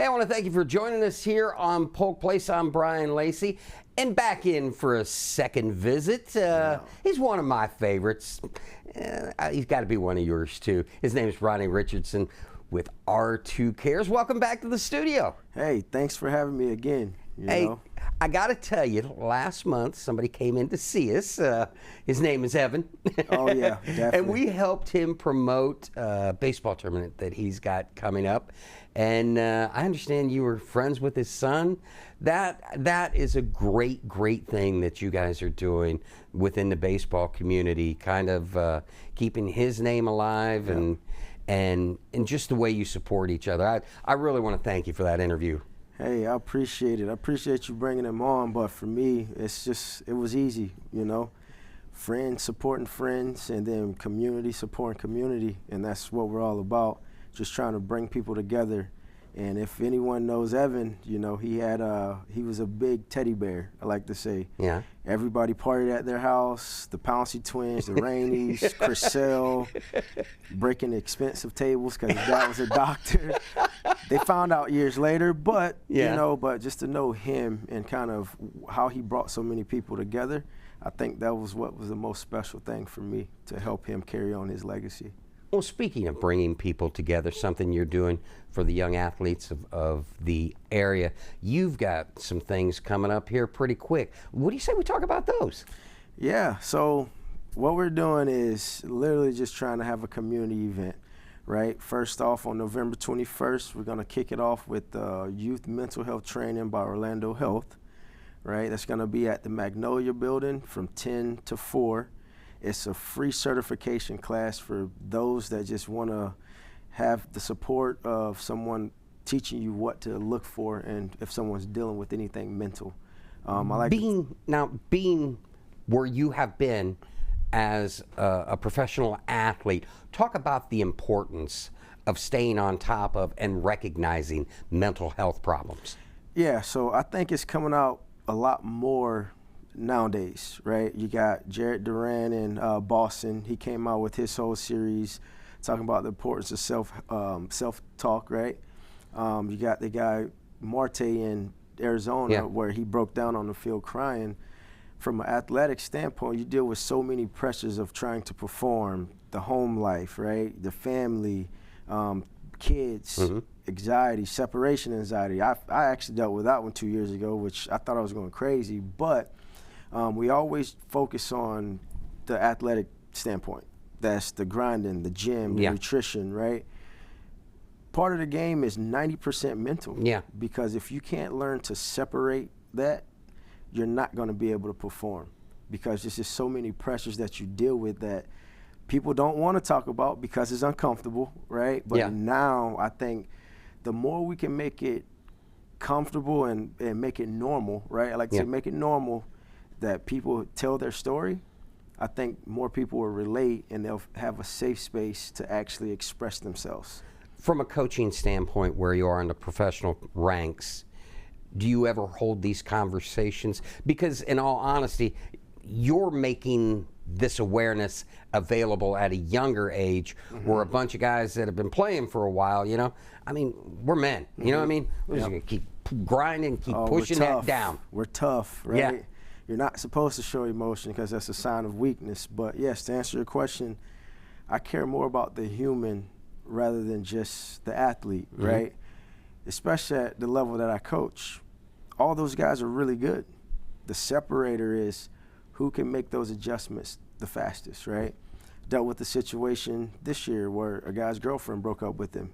Hey, I want to thank you for joining us here on Polk Place. I'm Brian Lacey, and back in for a second visit. He's one of my favorites. He's got to be one of yours, too. His name is Ronnie Richardson with R2Cares. Welcome back to the studio. Hey, thanks for having me again. Hey, I got to tell you, last month somebody came in to see us. His name is Evan. Oh, yeah, definitely. And we helped him promote a baseball tournament that he's got coming up. And I understand you were friends with his son. That is a great, great thing that you guys are doing within the baseball community, kind of keeping his name alive and just the way you support each other. I really want to thank you for that interview. Hey, I appreciate it. I appreciate you bringing him on, but for me, it was easy, you know. Friends supporting friends, and then community supporting community, and that's what we're all about, just trying to bring people together. And if anyone knows Evan, you know, he was a big teddy bear, I like to say. Yeah. Everybody partied at their house, the Pouncey twins, the Rainies, Chriselle, breaking expensive tables because his dad was a doctor. They found out years later, but, you know, but just to know him and kind of how he brought so many people together, I think that was what was the most special thing for me, to help him carry on his legacy. Well, speaking of bringing people together, something you're doing for the young athletes of the area, you've got some things coming up here pretty quick. What do you say we talk about those? Yeah, so what we're doing is literally just trying to have a community event, right? First off, on November 21st, we're going to kick it off with youth mental health training by Orlando Health, right? That's going to be at the Magnolia Building from 10 to 4. It's a free certification class for those that just want to have the support of someone teaching you what to look for, and if someone's dealing with anything mental. Being where you have been as a professional athlete, talk about the importance of staying on top of and recognizing mental health problems. Yeah, so I think it's coming out a lot more nowadays, right? You got Jared Duran in Boston. He came out with his whole series talking about the importance of self-talk, right? You got the guy Marte in Arizona, where he broke down on the field crying. From an athletic standpoint, you deal with so many pressures of trying to perform, the home life, right? The family, kids, anxiety, separation anxiety. I actually dealt with that one 2 years ago, which I thought I was going crazy, but we always focus on the athletic standpoint. That's the grinding, the gym, the nutrition, right? Part of the game is 90% mental. Yeah. Because if you can't learn to separate that, you're not going to be able to perform, because there's just so many pressures that you deal with that people don't want to talk about because it's uncomfortable, right? But now I think the more we can make it comfortable and make it normal, right? I like to say make it normal that people tell their story, I think more people will relate and they'll have a safe space to actually express themselves. From a coaching standpoint, where you are in the professional ranks, do you ever hold these conversations? Because in all honesty, you're making this awareness available at a younger age, where a bunch of guys that have been playing for a while, you know, I mean, we're men, you know what I mean? We're just gonna keep grinding, keep pushing that down. We're tough, right? Yeah. You're not supposed to show emotion because that's a sign of weakness. But yes, to answer your question, I care more about the human rather than just the athlete, right? Especially at the level that I coach. All those guys are really good. The separator is who can make those adjustments the fastest, right? Dealt with the situation this year where a guy's girlfriend broke up with him,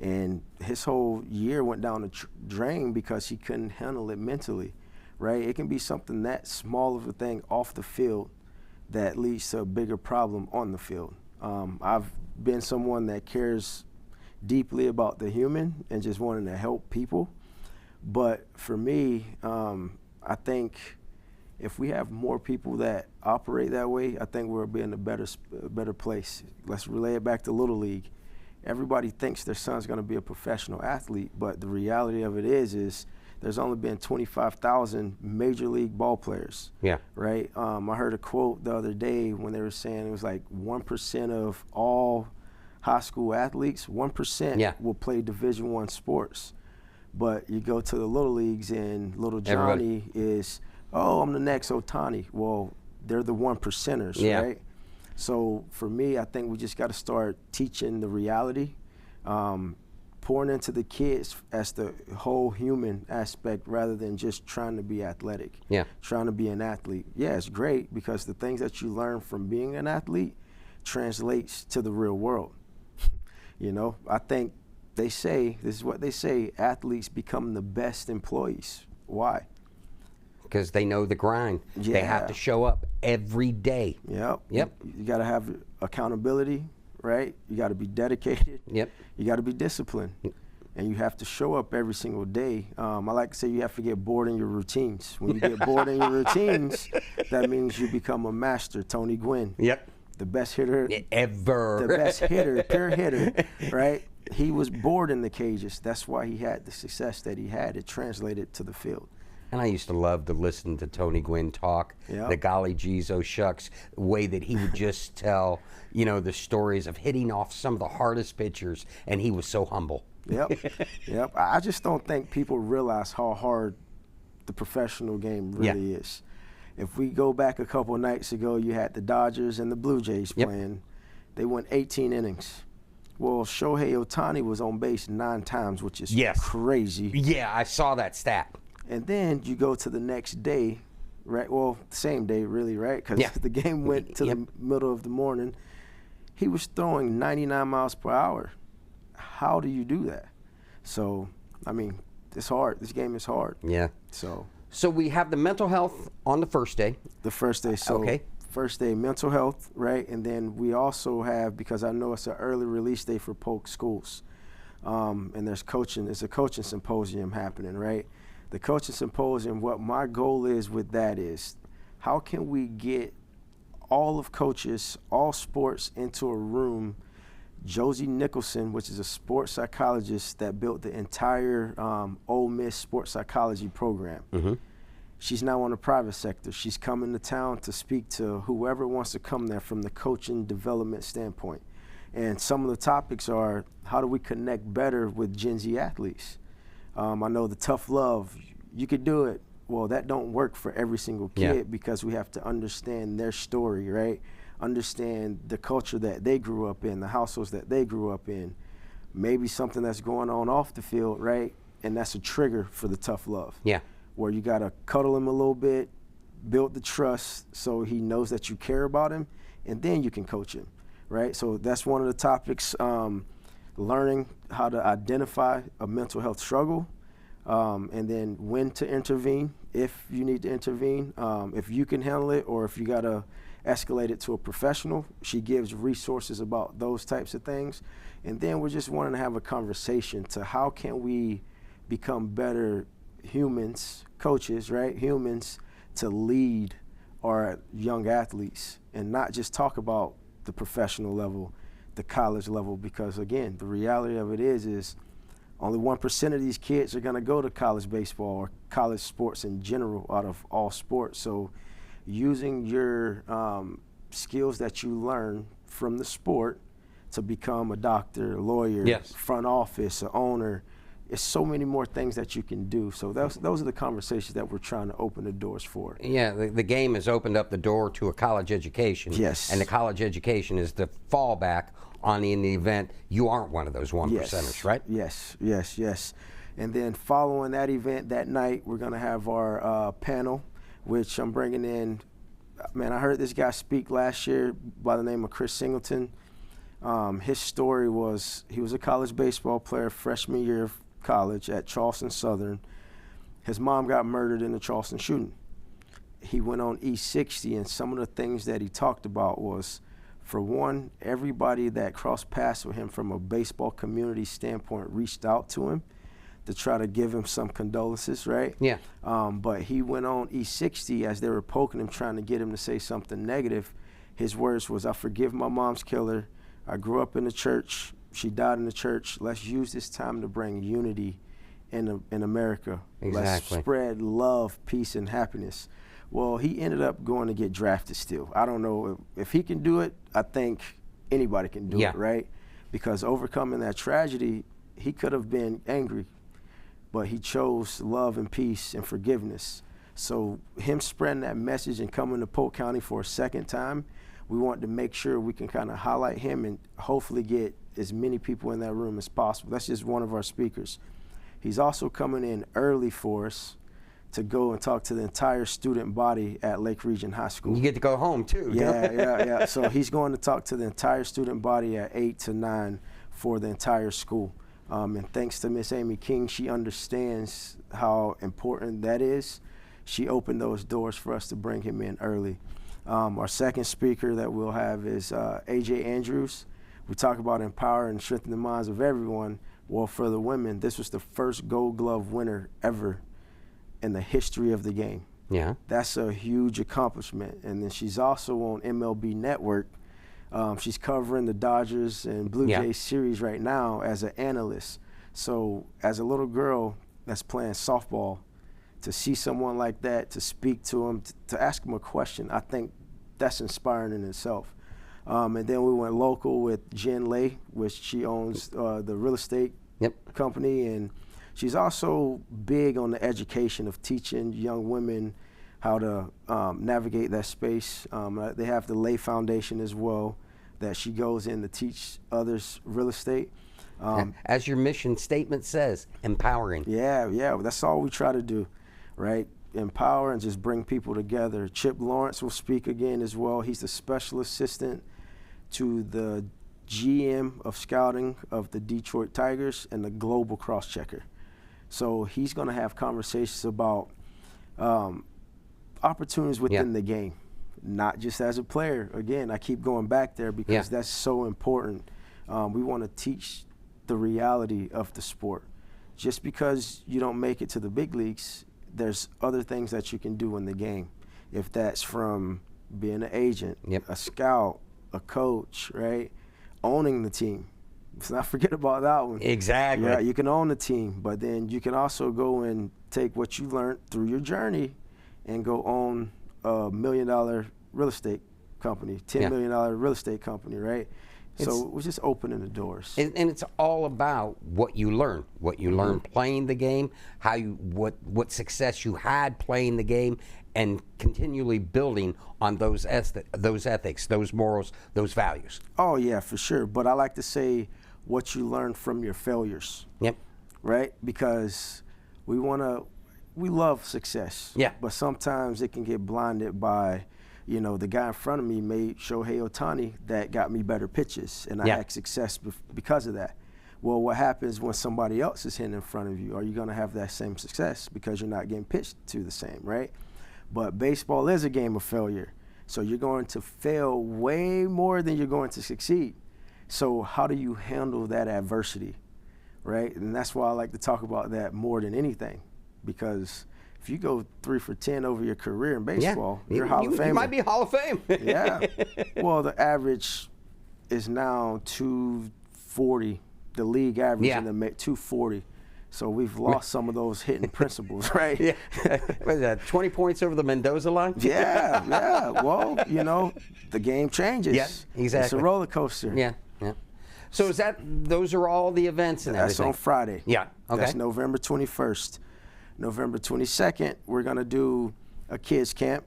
and his whole year went down the drain because he couldn't handle it mentally, right? It can be something that small of a thing off the field that leads to a bigger problem on the field. I've been someone that cares deeply about the human and just wanting to help people. But for me, I think if we have more people that operate that way, I think we'll be in a better place. Let's relay it back to Little League. Everybody thinks their son's going to be a professional athlete, but the reality of it is there's only been 25,000 major league ball players. Yeah. Right? I heard a quote the other day when they were saying it was like 1% of all high school athletes, 1% will play Division I sports. But you go to the little leagues and little Johnny is, oh, I'm the next Ohtani. Well, they're the 1%ers, right? So for me, I think we just got to start teaching the reality, pouring into the kids as the whole human aspect rather than just trying to be athletic, trying to be an athlete. Yeah, it's great because the things that you learn from being an athlete translates to the real world. You know, I think they say, this is what they say, athletes become the best employees. Why? Because they know the grind. They have to show up every day. Yep. You got to have accountability, right? You got to be dedicated. Yep. You got to be disciplined. And you have to show up every single day. I like to say you have to get bored in your routines. When you get bored in your routines, that means you become a master. Tony Gwynn. Yep. The best hitter ever. The best hitter, pure hitter, right? He was bored in the cages. That's why he had the success that he had. It translated to the field. And I used to love to listen to Tony Gwynn talk, the golly geez, oh shucks, way that he would just tell, you know, the stories of hitting off some of the hardest pitchers, and he was so humble. Yep. I just don't think people realize how hard the professional game really is. If we go back a couple of nights ago, you had the Dodgers and the Blue Jays playing. They went 18 innings. Well, Shohei Ohtani was on base 9 times, which is crazy. Yeah, I saw that stat. And then you go to the next day, right? Well, same day, really, right? Because the game went to the middle of the morning. He was throwing 99 miles per hour. How do you do that? So, I mean, it's hard. This game is hard. Yeah. So we have the mental health on the first day. The first day. So first day, mental health, right? And then we also have, because I know it's an early release day for Polk schools, and there's coaching. It's a coaching symposium happening, right? The coaching symposium, what my goal is with that is, how can we get all of coaches, all sports into a room? Josie Nicholson, which is a sports psychologist that built the entire Ole Miss sports psychology program. She's now on the private sector. She's coming to town to speak to whoever wants to come there from the coaching development standpoint. And some of the topics are, how do we connect better with Gen Z athletes? I know the tough love, you could do it. Well, that don't work for every single kid because we have to understand their story, right? Understand the culture that they grew up in, the households that they grew up in. Maybe something that's going on off the field, right? And that's a trigger for the tough love. Where you got to cuddle him a little bit, build the trust so he knows that you care about him, and then you can coach him, right? So that's one of the topics. Learning how to identify a mental health struggle, and then when to intervene, if you need to intervene, if you can handle it, or if you got to escalate it to a professional. She gives resources about those types of things. And then we're just wanting to have a conversation to how can we become better humans, coaches, right? Humans to lead our young athletes and not just talk about the professional level, the college level, because again, the reality of it is only 1% of these kids are going to go to college baseball or college sports in general out of all sports. So using your skills that you learn from the sport to become a doctor, a lawyer, front office, an owner, it's so many more things that you can do. So those are the conversations that we're trying to open the doors for. Yeah, the game has opened up the door to a college education. And the college education is the fallback in the event you aren't one of those 1%ers, right? Yes. And then following that event that night, we're going to have our panel, which I'm bringing in. Man, I heard this guy speak last year by the name of Chris Singleton. His story was he was a college baseball player freshman year of college at Charleston Southern. His mom got murdered in the Charleston shooting. He went on E60, and some of the things that he talked about was, for one, everybody that crossed paths with him from a baseball community standpoint reached out to him to try to give him some condolences, right? But he went on E60 as they were poking him, trying to get him to say something negative. His words was, "I forgive my mom's killer. I grew up in the church. She died in the church. Let's use this time to bring unity in America. Let's spread love, peace, and happiness." Well, he ended up going to get drafted still. I don't know if he can do it. I think anybody can do it, right? Because overcoming that tragedy, he could have been angry. but he chose love and peace and forgiveness. So him spreading that message and coming to Polk County for a second time, we want to make sure we can kind of highlight him and hopefully get as many people in that room as possible. That's just one of our speakers. He's also coming in early for us to go and talk to the entire student body at Lake Region High School. You get to go home too. Yeah. So he's going to talk to the entire student body at 8 to 9 for the entire school. And thanks to Miss Amy King, she understands how important that is. She opened those doors for us to bring him in early. Our second speaker that we'll have is AJ Andrews. We talk about empower and strengthen the minds of everyone. Well, for the women, this was the first Gold Glove winner ever in the history of the game. Yeah. That's a huge accomplishment. And then she's also on MLB Network. She's covering the Dodgers and Blue Jays series right now as an analyst. So as a little girl that's playing softball, to see someone like that, to speak to him, to ask him a question, I think that's inspiring in itself. And then we went local with Jen Lay, which she owns the real estate company, and she's also big on the education of teaching young women how to navigate that space. They have the Lay Foundation as well that she goes in to teach others real estate. As your mission statement says, empowering. Yeah, that's all we try to do, right? Empower and just bring people together. Chip Lawrence will speak again as well. He's the special assistant to the GM of scouting of the Detroit Tigers and the global cross-checker. So he's going to have conversations about opportunities within the game, not just as a player. Again, I keep going back there because that's so important. We want to teach the reality of the sport. Just because you don't make it to the big leagues, there's other things that you can do in the game. If that's from being an agent, a scout, a coach, right? Owning the team. Let's not forget about that one. Exactly. Yeah, you can own the team, but then you can also go and take what you learned through your journey and go own a $1 million real estate company, $10 million real estate company, right? So we're just opening the doors. And it's all about what you learn, playing the game, what success you had playing the game, and continually building on those ethics, those morals, those values. Oh yeah, for sure. But I like to say what you learn from your failures. Yep. Right? Because we love success. Yeah. But sometimes it can get blinded by, the guy in front of me made Shohei Ohtani that got me better pitches, and I had success because of that. Well, what happens when somebody else is hitting in front of you? Are you going to have that same success because you're not getting pitched to the same, right? But baseball is a game of failure. So you're going to fail way more than you're going to succeed. So how do you handle that adversity, right? And that's why I like to talk about that more than anything, because if you go 3 for 10 over your career in baseball, you're Hall of Famer. You might be Hall of Fame. Yeah. Well, the average is now 240. The league average in the 240. So we've lost some of those hitting principles, right? Yeah. What is that, 20 points over the Mendoza line? Yeah. Well, the game changes. Yeah, exactly. It's a roller coaster. Yeah. So those are all the events and everything? That's on Friday. Yeah, okay. That's November 21st. November 22nd, we're going to do a kids camp,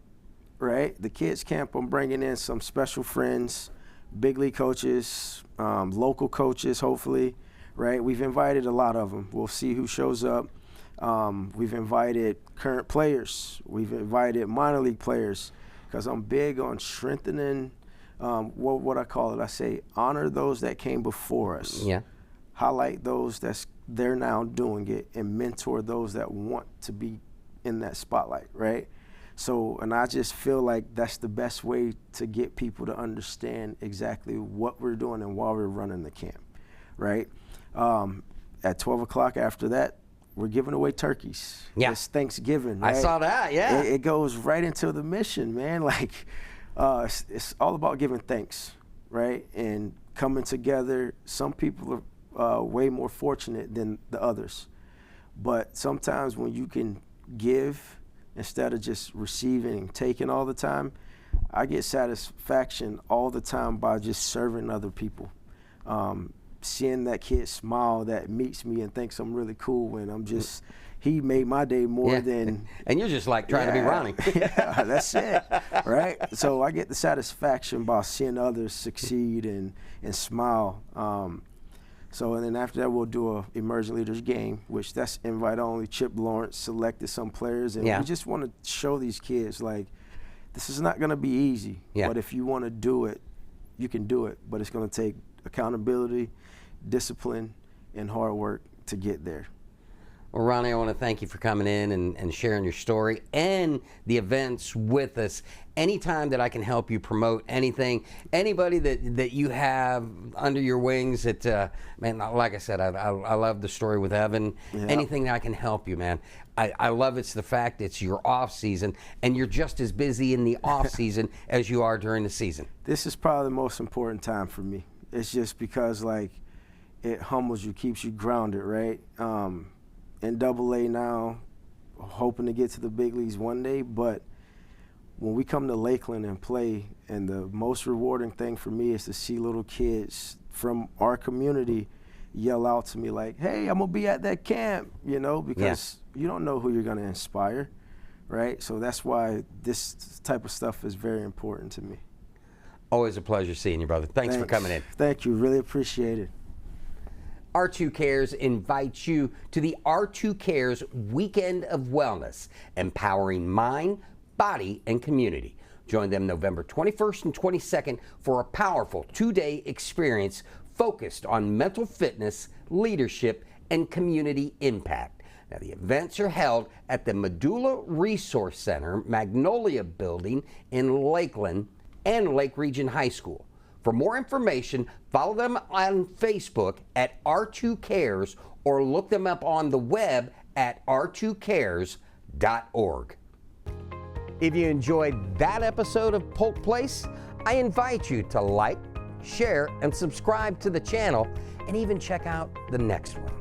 right? The kids camp, I'm bringing in some special friends, big league coaches, local coaches, hopefully, right? We've invited a lot of them. We'll see who shows up. We've invited current players. We've invited minor league players, because I'm big on strengthening what I call it. I say honor those that came before us. Yeah. Highlight those they're now doing it, and mentor those that want to be in that spotlight, right? So, and I just feel like that's the best way to get people to understand exactly what we're doing and why we're running the camp, right? At 12 o'clock after that, we're giving away turkeys. Yeah. It's Thanksgiving, right? I saw that, yeah. It goes right into the mission, man. Like, it's all about giving thanks, right? And coming together. Some people are way more fortunate than the others. But sometimes when you can give instead of just receiving and taking all the time, I get satisfaction all the time by just serving other people. seeing that kid smile that meets me and thinks I'm really cool, and I'm just, he made my day more than. And you're just like trying to be Ronnie. Yeah, that's it, right? So I get the satisfaction by seeing others succeed and smile. So, and then after that, we'll do a emerging leaders game, which that's invite only. Chip Lawrence selected some players, and we just want to show these kids, like, this is not going to be easy, but if you want to do it, you can do it. But it's going to take accountability, discipline, and hard work to get there. Well, Ronnie, I want to thank you for coming in and sharing your story and the events with us. Anytime that I can help you promote anything, anybody that you have under your wings, that, man, like I said, I love the story with Evan. Anything that I can help you, man. I love it's the fact it's your off season, and you're just as busy in the off season as you are during the season. This is probably the most important time for me. It's just because, like, it humbles you, keeps you grounded, right? In AA now, hoping to get to the big leagues one day, but when we come to Lakeland and play, and the most rewarding thing for me is to see little kids from our community yell out to me like, hey, I'm gonna be at that camp, you know, because you don't know who you're gonna inspire, right? So that's why this type of stuff is very important to me. Always a pleasure seeing you, brother. Thanks for coming in. Thank you, really appreciate it. R2Cares invites you to the R2Cares Weekend of Wellness, empowering mind, body, and community. Join them November 21st and 22nd for a powerful two-day experience focused on mental fitness, leadership, and community impact. Now, the events are held at the Medulla Resource Center, Magnolia Building in Lakeland and Lake Region High School. For more information, follow them on Facebook at R2Cares or look them up on the web at R2Cares.org. If you enjoyed that episode of Polk Place, I invite you to like, share, and subscribe to the channel, and even check out the next one.